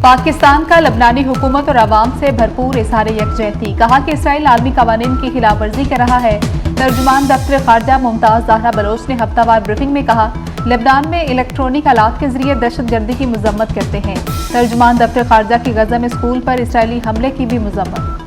पाकिस्तान का लबनानी हुकूमत और अवाम से भरपूर इज़हार यकजहती। कहा कि इसराइल आलमी कवानीन की खिलाफ वर्जी कर रहा है। तर्जुमान दफ्तर खारजा मुमताज ज़हरा बलोच ने हफ्तावार ब्रीफिंग में कहा, लेबनान में इलेक्ट्रॉनिक आलात के जरिए दहशतगर्दी की मजम्मत करते हैं। तर्जुमान दफ्तर खारजा की गजा में स्कूल पर इसराइली हमले की भी मजम्मत।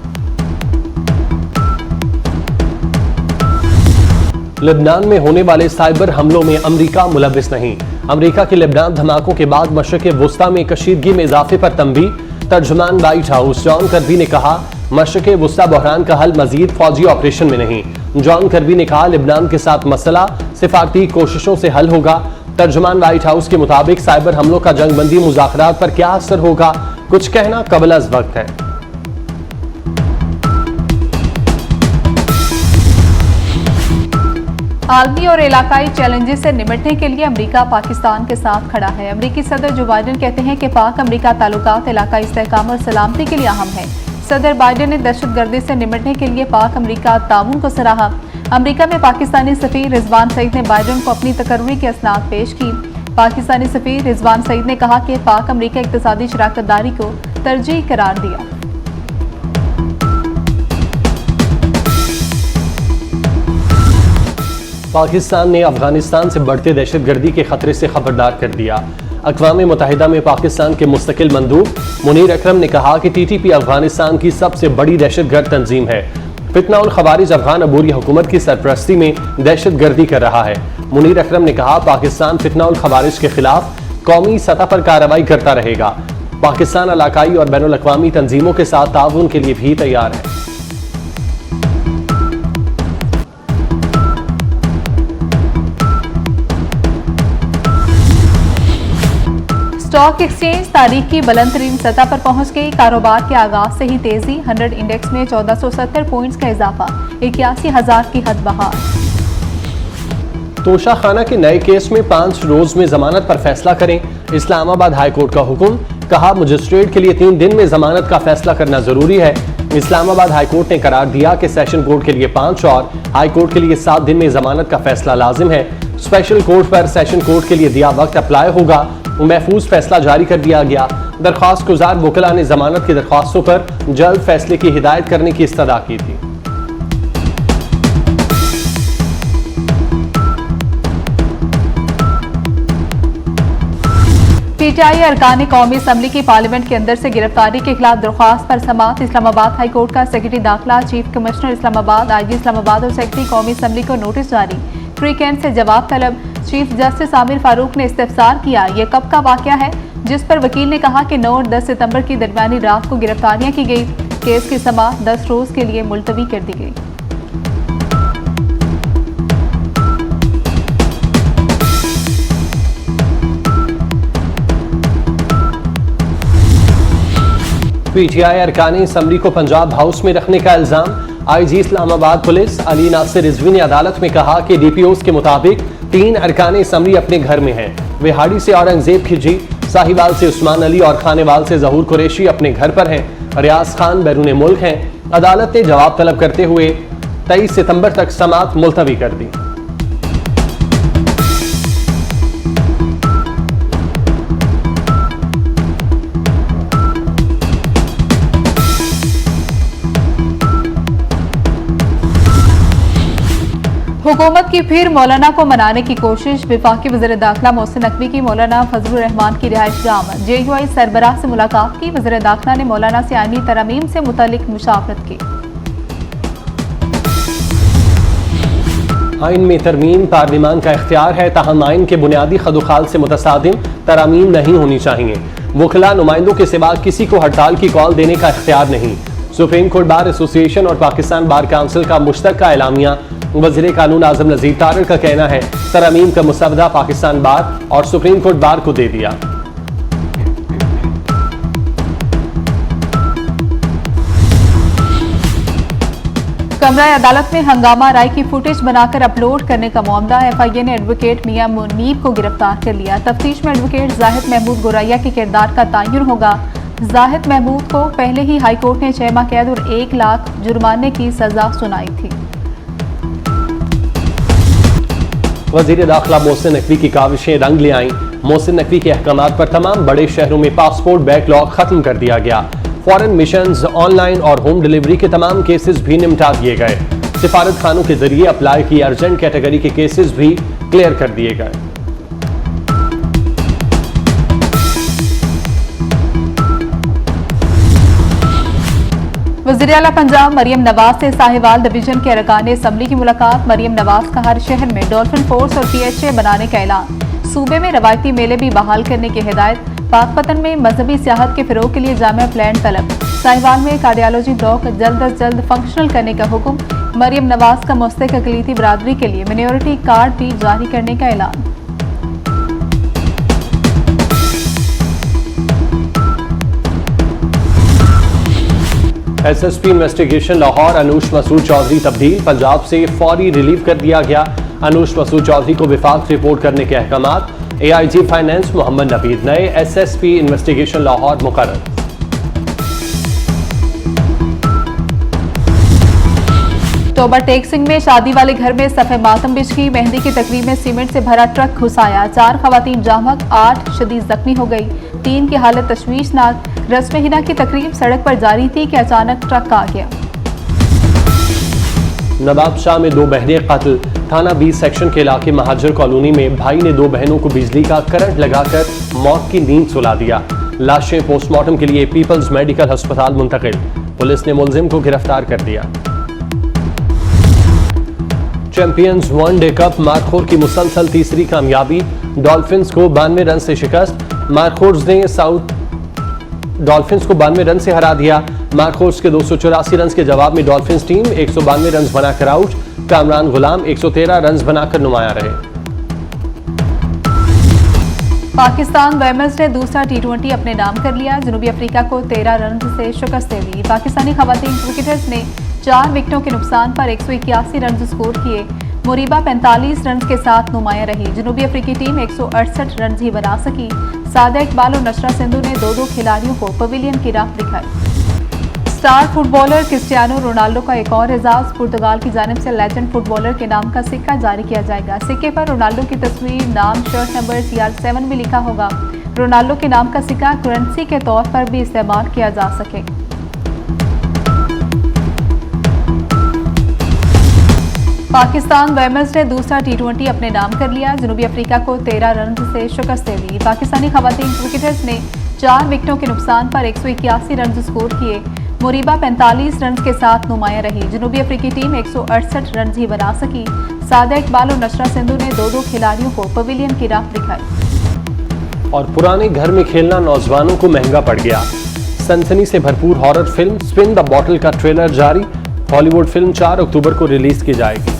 लेबनान में होने वाले साइबर हमलों में अमरीका मुलविस नहीं। अमरीका के लेबनान धमाकों के बाद मशरक़ वुस्ता में कशीदगी में इजाफे पर तंबीह। तर्जुमान व्हाइट हाउस जॉन कर्बी ने कहा, मशरक़ वुस्ता बहरान का हल मजीद फौजी ऑपरेशन में नहीं। जॉन कर्बी ने कहा, लेबनान के साथ मसला सिफारती कोशिशों से हल होगा। तर्जुमान व्हाइट हाउस के मुताबिक साइबर हमलों का जंगबंदी मुज़ाकरात पर क्या असर होगा, कुछ कहना कबल अज़ वक्त है। आलमी और इलाकाई चैलेंजेस से निपटने के लिए अमेरिका पाकिस्तान के साथ खड़ा है। अमेरिकी सदर जो बाइडेन कहते हैं कि पाक अमेरिका ताल्लुकात इलाकाई इस्तेहकाम और सलामती के लिए अहम है। सदर बाइडेन ने दहशतगर्दी से निपटने के लिए पाक अमेरिका ताउन को सराहा। अमेरिका में पाकिस्तानी सफीर रिजवान सईद ने बाइडेन को अपनी तकर्री की असनाद पेश की। पाकिस्तानी सफीर रिजवान सईद ने कहा कि पाक अमेरिका इक़्तिसादी शराकत दारी को तरजीह करार दिया। पाकिस्तान ने अफगानिस्तान से बढ़ते दहशतगर्दी के खतरे से खबरदार कर दिया। अक़वाम मुत्तहिदा में पाकिस्तान के मुस्तकिल मंदूब मुनीर अकरम ने कहा कि TTP अफगानिस्तान की सबसे बड़ी दहशतगर्द तंजीम है। फितना उल खवारिज अफगान अबूरी हुकूमत की सरपरस्ती में दहशतगर्दी कर रहा है। मुनीर अकरम ने कहा, पाकिस्तान फितना उल खवारिज के खिलाफ कौमी सतह पर कार्रवाई करता रहेगा। पाकिस्तान इलाकाई और बैनुल अक़वामी तंजीमों के साथ ताउन के लिए भी तैयार है। स्टॉक एक्सचेंज तारीख की बुलंद तरीन सतह पर पहुंच गई। कारोबार के आगाज से ही तेजी। 100 इंडेक्स में 1470 पॉइंट्स का इजाफा। 81,000 की हद बहार। तोशा खाना के नए केस में 5 रोज में जमानत पर फैसला करें। इस्लामाबाद हाई कोर्ट का हुक्म। कहा, मजिस्ट्रेट के लिए 3 दिन में जमानत का फैसला करना जरूरी है। इस्लामाबाद हाई कोर्ट ने करार दिया कि सेशन कोर्ट के लिए 5 और हाई कोर्ट के लिए 7 दिन में जमानत का फैसला लाजिम है। स्पेशल कोर्ट पर सेशन कोर्ट के लिए दिया वक्त अप्लाई होगा। महफूज फैसला जारी कर दिया गया। दरख्वास्त गुजार वकला ने जमानत की दरख्वास्तों पर जल्द फैसले की हिदायत करने की इस्तदा की थी। PTI अरकान कौमी असम्बली की पार्लियामेंट के अंदर से गिरफ्तारी के खिलाफ दरख्वास्त पर समाअत। इस्लामाबाद हाई कोर्ट का सेक्रेटरी दाखिला, chief commissioner Islamabad, IG Islamabad और सेक्रेटरी कौमी असम्बली को नोटिस जारी। फ्री कैंट से जवाब तलब। चीफ जस्टिस आमिर फारूक ने इस्तफसार किया, यह कब का वाकया है, जिस पर वकील ने कहा कि 9 और 10 सितंबर की दरमियानी रात को गिरफ्तारियां की गई। केस की समाअत 10 रोज के लिए मुलतवी कर दी गई। PTI अरकान असम्बली को पंजाब हाउस में रखने का इल्जाम। IG इस्लामाबाद पुलिस अली नासिर रिजवी ने अदालत में कहा कि DPOs के मुताबिक 3 अरकान असम्बली अपने घर में हैं। विहाड़ी से औरंगजेब खिजी, साहिवाल से उस्मान अली और खानेवाल से जहूर कुरैशी अपने घर पर हैं। रियाज खान बैरून मुल्क हैं। अदालत ने जवाब तलब करते हुए 23 सितंबर तक समाअत मुलतवी कर दी। हुकूमत की फिर मौलाना को मनाने की कोशिश। वफाकी वज़ीर दाखिला मोहसिन नकवी की मौलाना फजलुर रहमान की रिहाइश गाह। JUI सरबराह से मुलाकात की। वज़ीर दाखिला ने मौलाना से आईनी तरमीम से मुतल्लिक मुशावरत की। आइन में तरमीम पार्लिमान का इख्तियार है, ताहम आइन के बुनियादी खदुखाल से मुतसादिम तरमीम नहीं होनी चाहिए। वकला नुमाइंदों के सिवा किसी को हड़ताल की कॉल देने का इख्तियार नहीं। सुप्रीम कोर्ट बार एसोसिएशन और पाकिस्तान बार काउंसिल का मुश्तरका एलामिया। वज़ीर कानून आज़म नज़ीर तारिक का कहना है, तरमीम का मुसवदा पाकिस्तान बार और सुप्रीम कोर्ट बार को दे दिया। कमरा अदालत में हंगामा। राय की फुटेज बनाकर अपलोड करने का मामला। FIA ने एडवोकेट मियां मुनीब को गिरफ्तार कर लिया। तफ्तीश में एडवोकेट जाहिद महमूद गोरैया के किरदार का तयन होगा। जाहिद महमूद को पहले ही हाई कोर्ट ने 6 माह कैद और 1 लाख जुर्माने की सजा सुनाई थी। वज़ीर दाखिला मोहसिन नकवी की काविशें रंग ले आईं। मोहसिन नकवी के अहकामात पर तमाम बड़े शहरों में पासपोर्ट बैकलॉग खत्म कर दिया गया। फॉरेन मिशंस, ऑनलाइन और होम डिलीवरी के तमाम केसेस भी निपटा दिए गए। सिफारत खानों के जरिए अप्लाई की अर्जेंट कैटेगरी के केसेस भी क्लियर कर दिए गए। वज़ीर आला पंजाब मरियम नवाज से साहिवाल डिवीजन के अरकान असम्बली की मुलाकात। मरियम नवाज का हर शहर में डॉल्फिन फोर्स और PHA बनाने का ऐलान। सूबे में रवायती मेले भी बहाल करने की हिदायत। पाकपतन में मजहबी सियाहत के फिरोग के लिए जामिया प्लान तलब। साहिवाल में कार्डियोलॉजी ब्लॉक जल्द अज जल्द फंक्शनल करने का हुक्म। मरियम नवाज का मुस्तक अकलीती बरादरी के लिए मिनोरिटी कार्ड भी जारी करने का ऐलान। SSP इन्वेस्टिगेशन लाहौर अनूश मसूद चौधरी तब्दील। पंजाब से फौरी रिलीव कर दिया गया। अनूश मसूद चौधरी को विफाक रिपोर्ट करने के अहकामात। AIG फाइनेंस मोहम्मद नबीद नए SSP इन्वेस्टिगेशन लाहौर मुकर्रर। टोबर टेक सिंह में शादी वाले घर में सफ़े मातम बिछी। मेहंदी की तकरीब में सीमेंट से भरा ट्रक घुसाया। 4 खवातीन जामक, 8 शदीद जख्मी हो गई। 3 की हालत तशवीशनाक। रस्म हिना की तकरीब सड़क पर जारी थी कि अचानक ट्रक आ गया। नवाब शाह में 2 बहनें कत्ल। थाना 20 सेक्शन के इलाके महाजर कॉलोनी में भाई ने 2 बहनों को बिजली का करंट लगाकर मौत की नींद सुला दिया। लाशें पोस्टमार्टम के लिए पीपल्स मेडिकल अस्पताल मुंतकिल। पुलिस ने मुलजिम को गिरफ्तार कर दिया। चैंपियंस वनडे कप मारखोर की मुसलसल तीसरी कामयाबी। डॉल्फिन्स को 92 रन से शिकस्त। मारखोर्स ने डॉल्फिन्स को 92 रन से हरा दिया। मारखोर्स के 284 रन के जवाब में डॉल्फिन्स टीम 192 रन बनाकर आउट। कामरान गुलाम 113 रन बनाकर नुमाया रहे। पाकिस्तान वुमेन्स ने दूसरा T20 अपने नाम कर लिया। जनूबी अफ्रीका को 13 रन से शिकस्त दे दी। पाकिस्तानी खवातीन क्रिकेटर्स ने 4 विकेटों के नुकसान पर 181 रन स्कोर किए। मुरीबा 45 रन के साथ नुमाया रही। जनूबी अफ्रीकी टीम 168 रन ही बना सकी। सादा इकबाल और नशरा सिंधु ने 2-2 खिलाड़ियों को पवेलियन की राह दिखाई। स्टार फुटबॉलर क्रिस्टियानो रोनाल्डो का एक और एजाज। पुर्तगाल की जानिब से लेजेंड फुटबॉलर के नाम का सिक्का जारी किया जाएगा। सिक्के पर रोनाल्डो की तस्वीर, नाम, शर्ट नंबर CR7 भी लिखा होगा। रोनाल्डो के नाम का सिक्का करेंसी के तौर पर भी इस्तेमाल किया जा सके। पाकिस्तान वुमेन्स ने दूसरा T20 अपने नाम कर लिया। जनूबी अफ्रीका को 13 रन से शिकस्त दे दी। पाकिस्तानी खवातीन क्रिकेटर्स ने 4 विकेटों के नुकसान पर 181 रन स्कोर किए। मुरीबा 45 रन के साथ नुमाया रही। जनूबी अफ्रीकी टीम 168 रन ही बना सकी। सादा इकबाल और नशरा सिंधु ने 2-2 खिलाड़ियों को पवेलियन की राह दिखाई। और पुराने घर में खेलना नौजवानों को महंगा पड़ गया। सनसनी से भरपूर horror film spin the bottle का ट्रेलर जारी। हॉलीवुड फिल्म 4 अक्टूबर को रिलीज की जाएगी।